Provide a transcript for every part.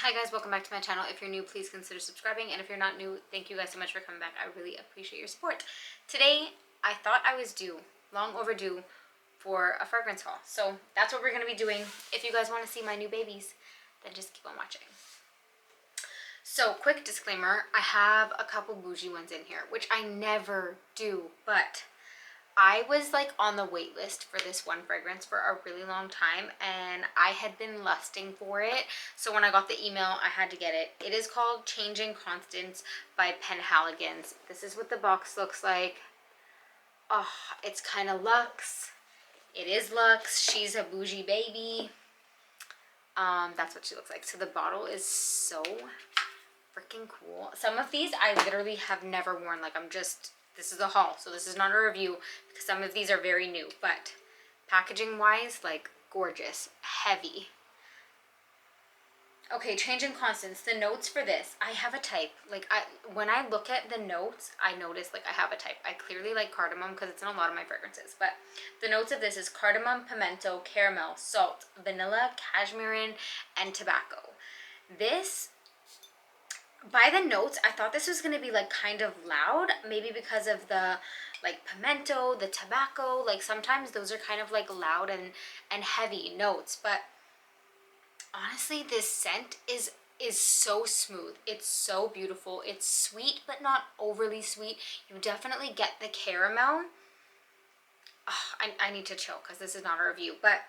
Hi guys, welcome back to my channel. If you're new, please consider subscribing, and if you're not new, thank you guys so much for coming back. I really appreciate your support. Today, I thought I was due, long overdue, for a fragrance haul. So that's what we're going to be doing. If you guys want to see my new babies, then just keep on watching. So, quick disclaimer, I have a couple bougie ones in here, which I never do, but I was like on the wait list for this one fragrance for a really long time, and I had been lusting for it. So when I got the email, I had to get it. It is called Changing Constants by Penhaligons. This is what the box looks like. Oh, it's kind of luxe. It is luxe. She's a bougie baby. That's what she looks like. So the bottle is so freaking cool. Some of these I literally have never worn. Like, this is a haul, so this is not a review because some of these are very new, but packaging wise, like, gorgeous, heavy. Okay, Changing Constants, the notes for this, I have a type. Like, when I look at the notes, I notice like I have a type. I clearly like cardamom because it's in a lot of my fragrances, but the notes of this is cardamom, pimento, caramel, salt, vanilla, cashmere, and tobacco. This, by the notes, I thought this was going to be like kind of loud, maybe because of the like pimento, the tobacco. Like sometimes those are kind of like loud and heavy notes, but honestly this scent is so smooth. It's so beautiful. It's sweet but not overly sweet. You definitely get the caramel. I need to chill because this is not a review, but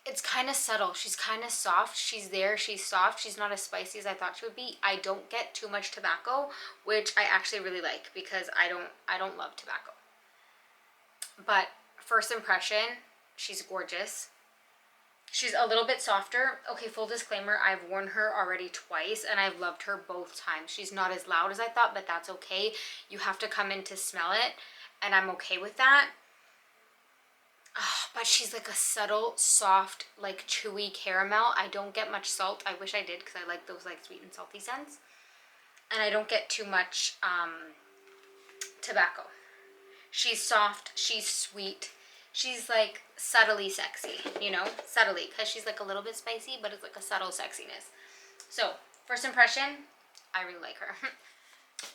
it's kind of subtle. She's kind of soft. She's there. She's soft. She's not as spicy as I thought she would be. I don't get too much tobacco, which I actually really like because I don't love tobacco. But first impression, she's gorgeous. She's a little bit softer. Okay, full disclaimer, I've worn her already twice and I've loved her both times. She's not as loud as I thought, but that's okay. You have to come in to smell it, and I'm okay with that. Oh, but she's like a subtle, soft, like chewy caramel. I don't get much salt. I wish I did because I like those like sweet and salty scents. And I don't get too much tobacco. She's soft. She's sweet. She's like subtly sexy, you know, subtly, because she's like a little bit spicy, but it's like a subtle sexiness. So first impression, I really like her.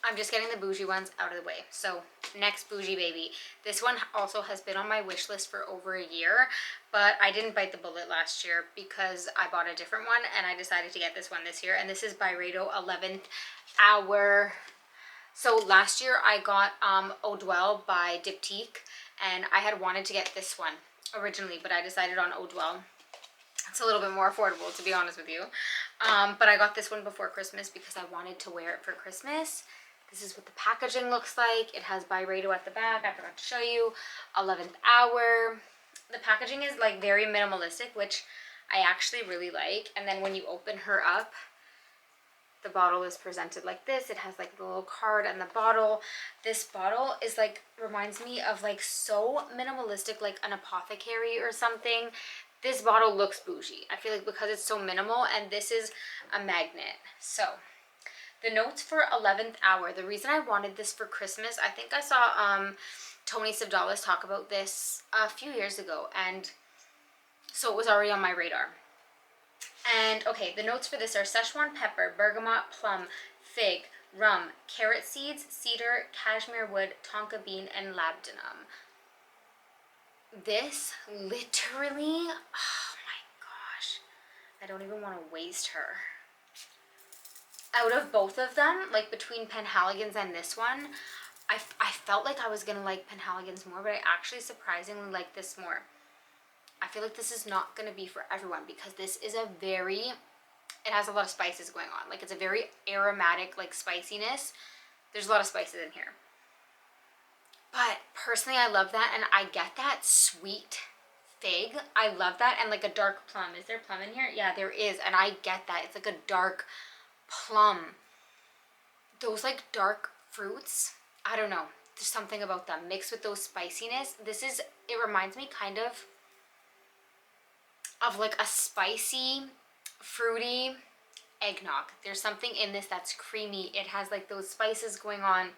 I'm just getting the bougie ones out of the way. So next bougie baby. This one also has been on my wish list for over a year, but I didn't bite the bullet last year because I bought a different one and I decided to get this one this year. And this is byredo 11th Hour. So last year I got Eau Dwell by Diptyque, and I had wanted to get this one originally, but I decided on Eau Dwell. It's a little bit more affordable, to be honest with you. But I got this one before Christmas because I wanted to wear it for Christmas. This is what the packaging looks like. It has byredo at the back. I forgot to show you. 11th Hour. The packaging is like very minimalistic, which I actually really like. And then when you open her up, the bottle is presented like this. It has like the little card and the bottle. This bottle is like, reminds me of like so minimalistic, like an apothecary or something. This bottle looks bougie. I feel like because it's so minimal, and this is a magnet. So the notes for 11th Hour. The reason I wanted this for Christmas, I think I saw Tony Sivdalis talk about this a few years ago, and so it was already on my radar. And okay, the notes for this are Szechuan pepper, bergamot, plum, fig, rum, carrot seeds, cedar, cashmere wood, tonka bean, and labdanum. This literally, oh my gosh, I don't even want to waste her. Out of both of them, like between Penhaligons and this one, I felt like I was going to like Penhaligons more, but I actually surprisingly like this more. I feel like this is not going to be for everyone because this is a very, it has a lot of spices going on. Like, it's a very aromatic, like, spiciness. There's a lot of spices in here. But personally, I love that, and I get that sweet fig. I love that, and like a dark plum. Is there plum in here? Yeah, there is, and I get that. It's like a dark plum. Those like dark fruits, I don't know. There's something about them mixed with those spiciness. It reminds me kind of like a spicy, fruity eggnog. There's something in this that's creamy. It has like those spices going on.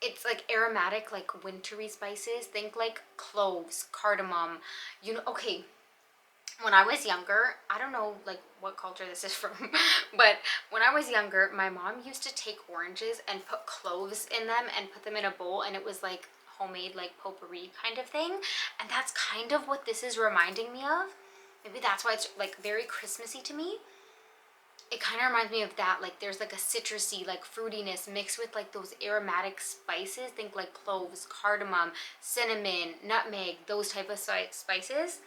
It's like aromatic, like wintry spices. Think like cloves, cardamom. You know, okay, when I was younger, I don't know like what culture this is from, but when I was younger, my mom used to take oranges and put cloves in them and put them in a bowl, and it was like homemade like potpourri kind of thing. And that's kind of what this is reminding me of. Maybe that's why it's like very Christmassy to me. It kind of reminds me of that. Like there's like a citrusy, like fruitiness mixed with like those aromatic spices. Think like cloves, cardamom, cinnamon, nutmeg, those type of spices.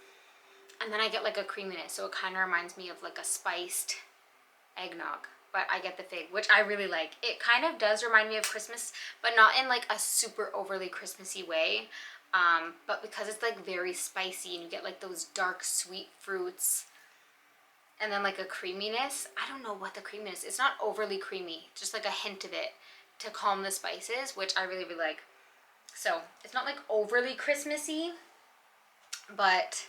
And then I get like a creaminess, so it kind of reminds me of like a spiced eggnog, but I get the fig, which I really like. It kind of does remind me of Christmas, but not in like a super overly Christmassy way, but because it's like very spicy and you get like those dark sweet fruits and then like a creaminess. I don't know what the creaminess is. It's not overly creamy, just like a hint of it to calm the spices, which I really, really like. So it's not like overly Christmassy, but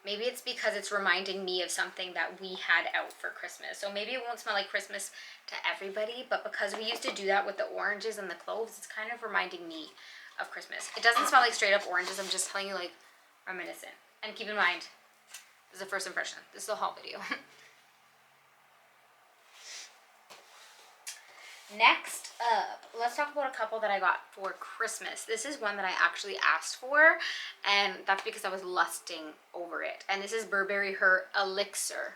maybe it's because it's reminding me of something that we had out for Christmas. So maybe it won't smell like Christmas to everybody, but because we used to do that with the oranges and the cloves, it's kind of reminding me of Christmas. It doesn't smell like straight up oranges. I'm just telling you like reminiscent. And keep in mind, this is a first impression. This is a haul video. Next up, let's talk about a couple that I got for Christmas. This is one that I actually asked for, and that's because I was lusting over it. And this is Burberry Her Elixir.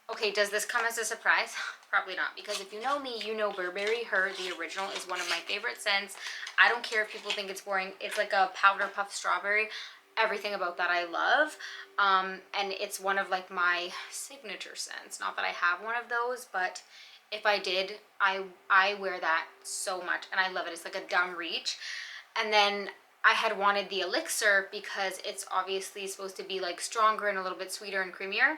Okay, does this come as a surprise? Probably not, because if you know me, you know Burberry Her, the original, is one of my favorite scents. I don't care if people think it's boring. It's like a powder puff strawberry. Everything about that I love. And it's one of like my signature scents. Not that I have one of those, but if I did, I wear that so much and I love it. It's like a dumb reach. And then I had wanted the Elixir because it's obviously supposed to be like stronger and a little bit sweeter and creamier.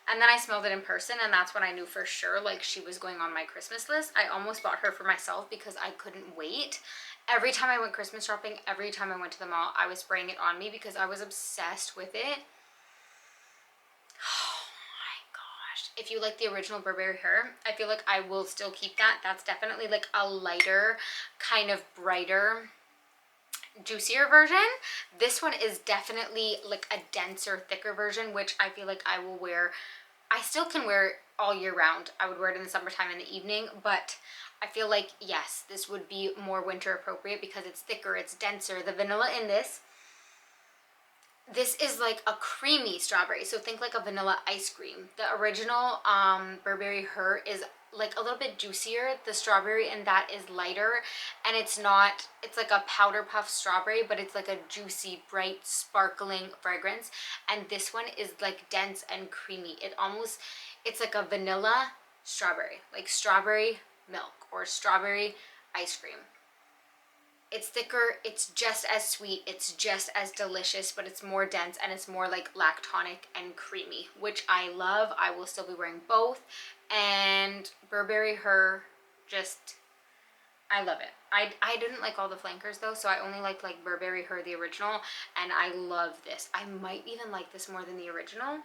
And then I smelled it in person, and that's when I knew for sure like she was going on my Christmas list. I almost bought her for myself because I couldn't wait. Every time I went Christmas shopping, every time I went to the mall, I was spraying it on me because I was obsessed with it. If you like the original Burberry Her, I feel like I will still keep that. That's definitely like a lighter, kind of brighter, juicier version. This one is definitely like a denser, thicker version, which I feel like I will wear. I still can wear it all year round. I would wear it in the summertime in the evening, but I feel like, yes, this would be more winter appropriate because it's thicker, it's denser. The vanilla in this is like a creamy strawberry, so think like a vanilla ice cream. The original Burberry Her is like a little bit juicier. The strawberry in that is lighter, and it's like a powder puff strawberry, but it's like a juicy, bright, sparkling fragrance. And this one is like dense and creamy. It's like a vanilla strawberry, like strawberry milk or strawberry ice cream. It's thicker, it's just as sweet, it's just as delicious, but it's more dense and it's more like lactonic and creamy, which I love. I will still be wearing both. And Burberry Her, just, I love it. I didn't like all the flankers though, so I only liked like Burberry Her, the original, and I love this. I might even like this more than the original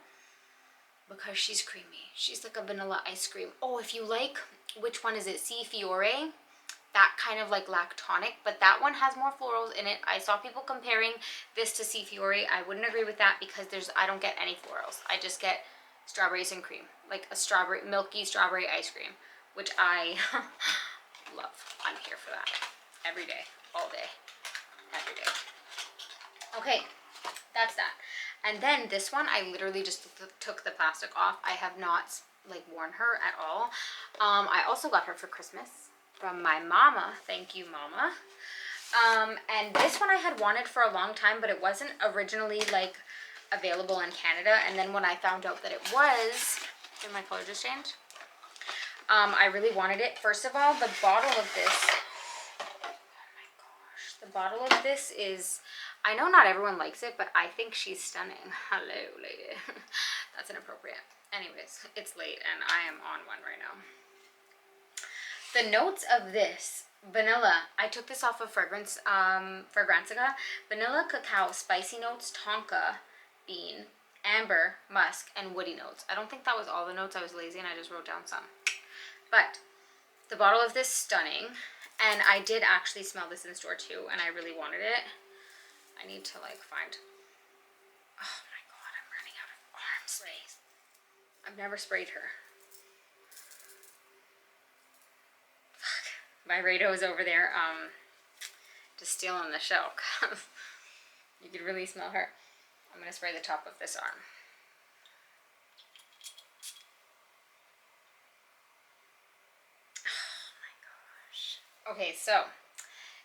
because she's creamy. She's like a vanilla ice cream. Oh, if you like, which one is it? C Fiore? That kind of like lactonic, but that one has more florals in it. I saw people comparing this to C Fiore. I wouldn't agree with that because I don't get any florals. I just get strawberries and cream, like a milky strawberry ice cream, which I love. I'm here for that every day, all day, every day. Okay, that's that. And then this one, I literally just took the plastic off. I have not like worn her at all. I also got her for Christmas from my mama. Thank you, mama. And this one I had wanted for a long time, but it wasn't originally like available in Canada. And then when I found out that it was, did my color just change? I really wanted it. First of all, the bottle of this, oh my gosh, the bottle of this is, I know not everyone likes it, but I think she's stunning. Hello, lady. That's inappropriate. Anyways, it's late and I am on one right now. The notes of this, vanilla, I took this off of Fragrantica. Vanilla, cacao, spicy notes, tonka, bean, amber, musk, and woody notes. I don't think that was all the notes. I was lazy and I just wrote down some. But the bottle of this, stunning. And I did actually smell this in store too, and I really wanted it. I need to like find, oh my god, I'm running out spray. I've never sprayed her. Fuck. Byredo is over there just stealing the show. You could really smell her. I'm going to spray the top of this arm. Oh my gosh. Okay, so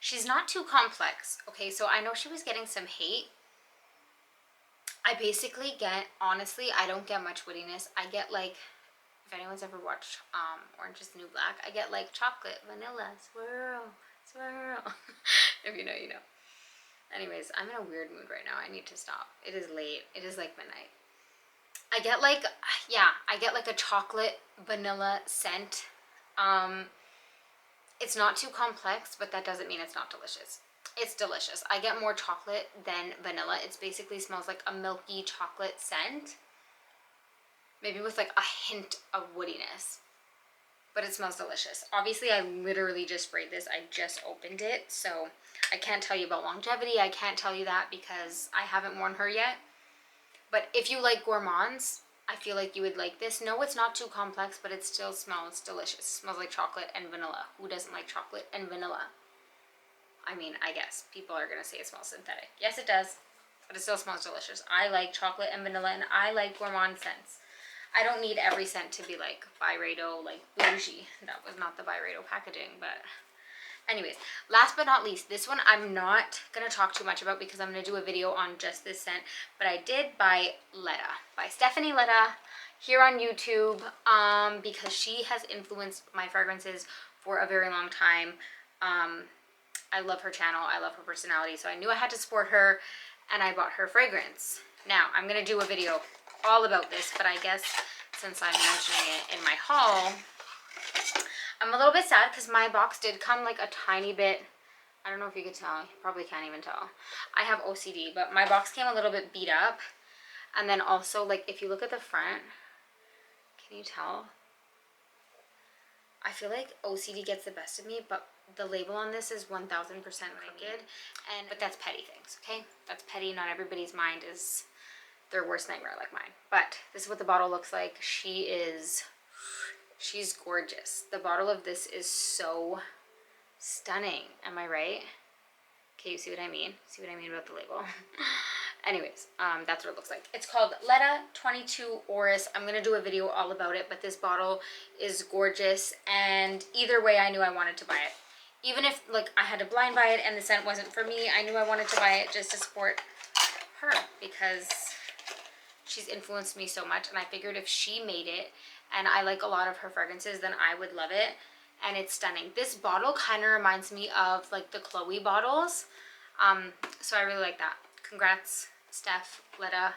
she's not too complex. Okay, so I know she was getting some hate. I basically get, honestly, I don't get much wittiness. I get like, if anyone's ever watched Orange is the New Black, I get like chocolate, vanilla, swirl, swirl. If you know, you know. Anyways, I'm in a weird mood right now. I need to stop. It is late. It is like midnight. I get like, yeah, I get like a chocolate vanilla scent. It's not too complex, but that doesn't mean it's not delicious. It's delicious. I get more chocolate than vanilla. It basically smells like a milky chocolate scent. Maybe with like a hint of woodiness. But it smells delicious. Obviously, I literally just sprayed this. I just opened it. So I can't tell you about longevity. I can't tell you that because I haven't worn her yet. But if you like gourmands, I feel like you would like this. No, it's not too complex, but it still smells delicious. It smells like chocolate and vanilla. Who doesn't like chocolate and vanilla? I mean, I guess people are going to say it smells synthetic. Yes, it does, but it still smells delicious. I like chocolate and vanilla, and I like gourmand scents. I don't need every scent to be like byredo, like bougie. That was not the byredo packaging, but anyways, last but not least, this one I'm not going to talk too much about because I'm going to do a video on just this scent, but I did buy Letta, by Stephanie Letta, here on YouTube, because she has influenced my fragrances for a very long time. I love her channel, I love her personality, so I knew I had to support her, and I bought her fragrance. Now, I'm going to do a video all about this, but I guess since I'm mentioning it in my haul, I'm a little bit sad because my box did come like a tiny bit, I don't know if you could tell, you probably can't even tell. I have OCD, but my box came a little bit beat up, and then also, like, if you look at the front, can you tell? I feel like OCD gets the best of me, but the label on this is 1000% crooked, but that's petty things, okay? That's petty. Not everybody's mind is their worst nightmare like mine. But this is what the bottle looks like. She's gorgeous. The bottle of this is so stunning. Am I right? Okay, you see what I mean? See what I mean about the label? Anyways, that's what it looks like. It's called Letta 22 Oris. I'm going to do a video all about it, but this bottle is gorgeous, and either way, I knew I wanted to buy it. Even if, like, I had to blind buy it and the scent wasn't for me, I knew I wanted to buy it just to support her because she's influenced me so much, and I figured if she made it, and I like a lot of her fragrances, then I would love it, and it's stunning. This bottle kind of reminds me of, like, the Chloe bottles, so I really like that. Congrats, Steph, Letta,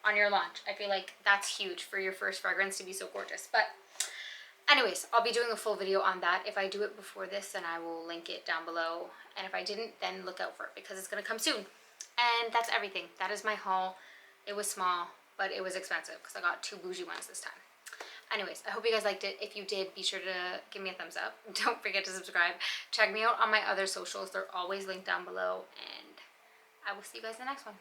on your launch. I feel like that's huge for your first fragrance to be so gorgeous. But anyways, I'll be doing a full video on that. If I do it before this, then I will link it down below. And if I didn't, then look out for it because it's going to come soon. And that's everything. That is my haul. It was small, but it was expensive because I got 2 bougie ones this time. Anyways, I hope you guys liked it. If you did, be sure to give me a thumbs up. Don't forget to subscribe. Check me out on my other socials. They're always linked down below. And I will see you guys in the next one.